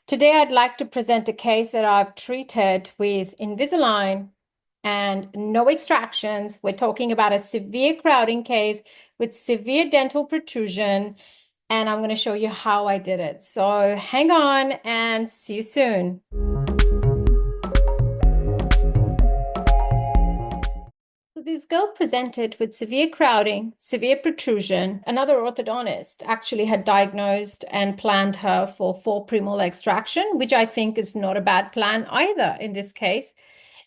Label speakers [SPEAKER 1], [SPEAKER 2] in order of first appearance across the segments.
[SPEAKER 1] Today, I'd like to present a case that I've treated with Invisalign and no extractions. We're talking about a severe crowding case with severe dental protrusion, and I'm going to show you how I did it. So hang on and see you soon. This girl presented with severe crowding, severe protrusion. Another orthodontist actually had diagnosed and planned her for 4 premolar extraction, which I think is not a bad plan either in this case,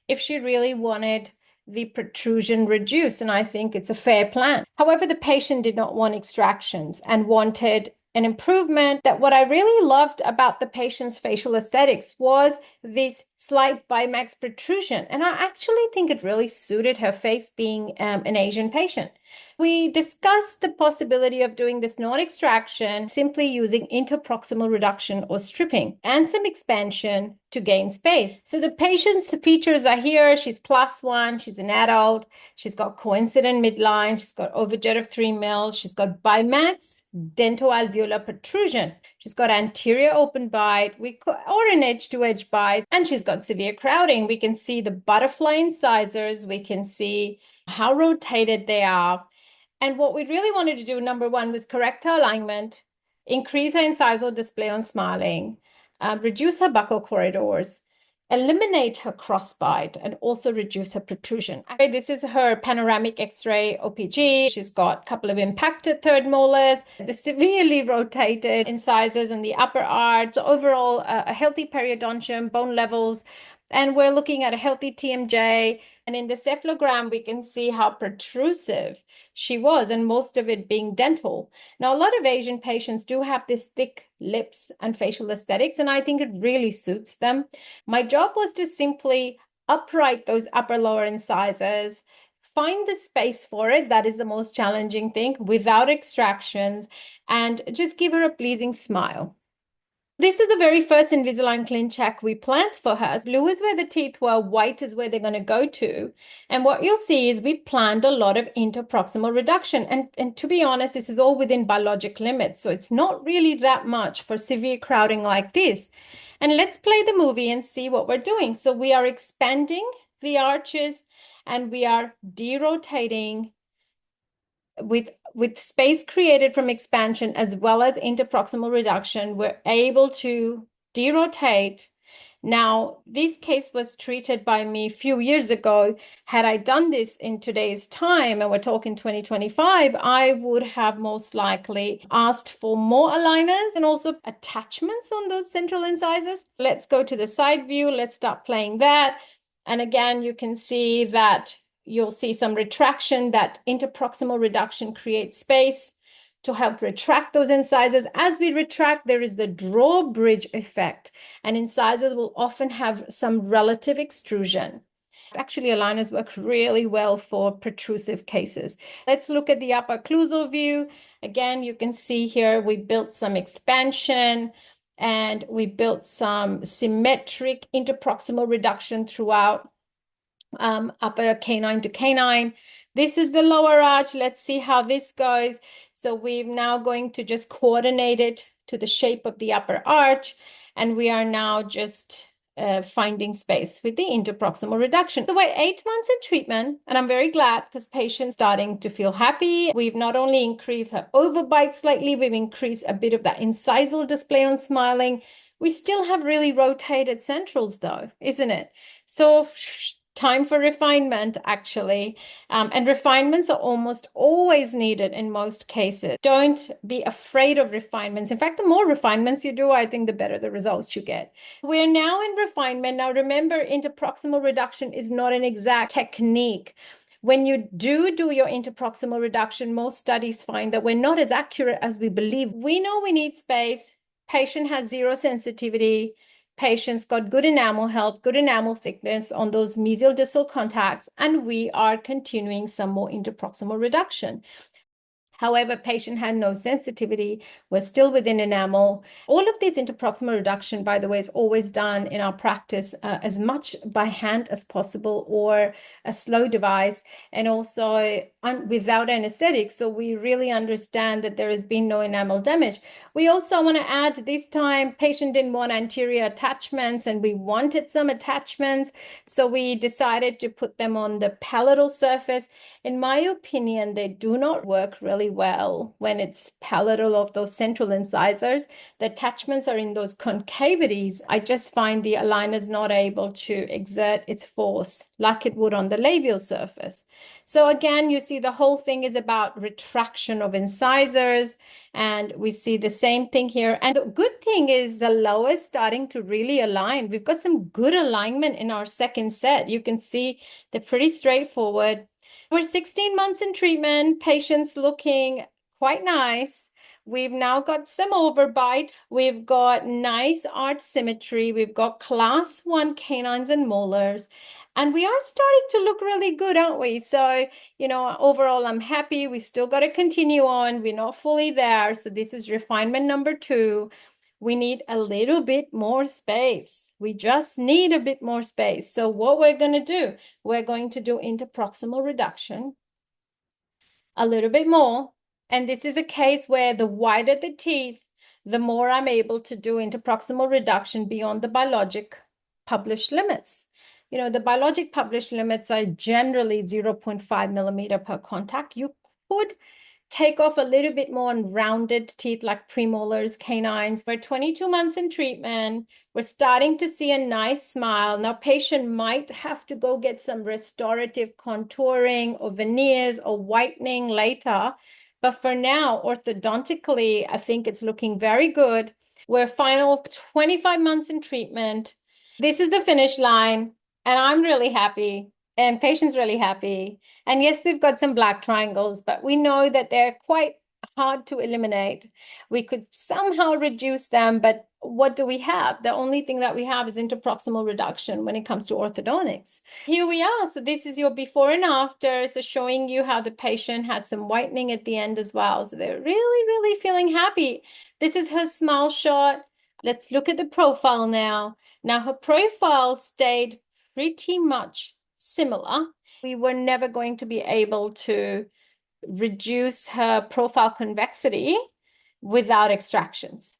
[SPEAKER 1] if she really wanted the protrusion reduced, and I think it's a fair plan. However, the patient did not want extractions and wanted an improvement. That what I really loved about the patient's facial aesthetics was this slight bimax protrusion. And I actually think it really suited her face, being an Asian patient. We discussed the possibility of doing this non-extraction simply using interproximal reduction or stripping and some expansion to gain space. So the patient's features are here. She's class 1, she's an adult, she's got coincident midline, she's got overjet of 3 mils, she's got bimax dentoalveolar protrusion. She's got anterior open bite, or an edge-to-edge bite, and she's got severe crowding. We can see the butterfly incisors. We can see how rotated they are. And what we really wanted to do, number one, was correct her alignment, increase her incisal display on smiling, reduce her buccal corridors, eliminate her crossbite, and also reduce her protrusion. This is her panoramic X-ray OPG. She's got a couple of impacted third molars, the severely rotated incisors in the upper arch, so overall a healthy periodontium, bone levels, and we're looking at a healthy TMJ. And in the cephalogram, we can see how protrusive she was, and most of it being dental. Now, a lot of Asian patients do have this thick lips and facial aesthetics, and I think it really suits them. My job was to simply upright those upper lower incisors, find the space for it. That is the most challenging thing, without extractions, and just give her a pleasing smile. This is the very first Invisalign Clincheck we planned for her. Blue is where the teeth were, white is where they're going to go to. And what you'll see is we planned a lot of interproximal reduction. And to be honest, this is all within biologic limits. So it's not really that much for severe crowding like this. And let's play the movie and see what we're doing. So we are expanding the arches and we are derotating with space created from expansion as well as interproximal reduction. We're able to derotate. Now, this case was treated by me a few years ago. Had I done this in today's time, and we're talking 2025, I would have most likely asked for more aligners and also attachments on those central incisors. Let's go to the side view. Let's start playing that. And again, you can see that you'll see some retraction. That interproximal reduction creates space to help retract those incisors. As we retract, there is the drawbridge effect, and incisors will often have some relative extrusion. Actually, aligners work really well for protrusive cases. Let's look at the upper occlusal view. Again, you can see here we built some expansion and we built some symmetric interproximal reduction throughout upper canine to canine. This is the lower arch. Let's see how this goes. So we're now going to just coordinate it to the shape of the upper arch, and we are now just finding space with the interproximal reduction. So we're 8 months in treatment, and I'm very glad because patients starting to feel happy. We've not only increased her overbite slightly, we've increased a bit of that incisal display on smiling. We still have really rotated centrals though, isn't it? So time for refinement, actually. And refinements are almost always needed in most cases. Don't be afraid of refinements. In fact, the more refinements you do, I think the better the results you get. We're now in refinement. Now, remember, interproximal reduction is not an exact technique. When you do your interproximal reduction, most studies find that we're not as accurate as we believe. We know we need space. Patient has zero sensitivity. Patients got good enamel health, good enamel thickness on those mesial distal contacts, and we are continuing some more interproximal reduction. However, patient had no sensitivity, was still within enamel. All of this interproximal reduction, by the way, is always done in our practice as much by hand as possible or a slow device, and also without anesthetic. So we really understand that there has been no enamel damage. We also want to add this time, patient didn't want anterior attachments and we wanted some attachments. So we decided to put them on the palatal surface. In my opinion, they do not work really well when it's palatal of those central incisors. The attachments are in those concavities. I just find the aligner is not able to exert its force like it would on the labial surface. So again, you see the whole thing is about retraction of incisors, and we see the same thing here. And the good thing is the lower is starting to really align. We've got some good alignment in our second set. You can see they're pretty straightforward. We're 16 months in treatment, patients looking quite nice. We've now got some overbite. We've got nice arch symmetry. We've got class 1 canines and molars. And we are starting to look really good, aren't we? So, overall, I'm happy. We still got to continue on. We're not fully there. So this is refinement number 2. We need a little bit more space. We just need a bit more space. So what we're going to do, we're going to do interproximal reduction a little bit more. And this is a case where the wider the teeth, the more I'm able to do interproximal reduction beyond the biologic published limits. The biologic published limits are generally 0.5 millimeter per contact. You could take off a little bit more on rounded teeth like premolars, canines. We're 22 months in treatment. We're starting to see a nice smile. Now, patient might have to go get some restorative contouring or veneers or whitening later. But for now, orthodontically, I think it's looking very good. We're final 25 months in treatment. This is the finish line, and I'm really happy. And patient's really happy. And yes, we've got some black triangles, but we know that they're quite hard to eliminate. We could somehow reduce them, but what do we have? The only thing that we have is interproximal reduction when it comes to orthodontics. Here we are. So this is your before and after. So showing you how the patient had some whitening at the end as well. So they're really, really feeling happy. This is her smile shot. Let's look at the profile now. Now her profile stayed pretty much similar. We were never going to be able to reduce her profile convexity without extractions.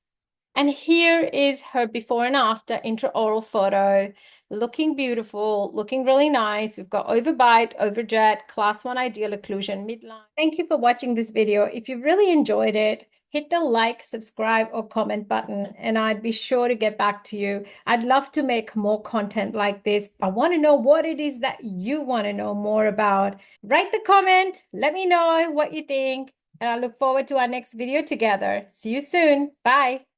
[SPEAKER 1] And here is her before and after intraoral photo, looking beautiful, looking really nice. We've got overbite, overjet, class 1 ideal occlusion, midline. Thank you for watching this video. If you really enjoyed it, hit the like, subscribe, or comment button, and I'd be sure to get back to you. I'd love to make more content like this. I want to know what it is that you want to know more about. Write the comment, let me know what you think, and I look forward to our next video together. See you soon. Bye.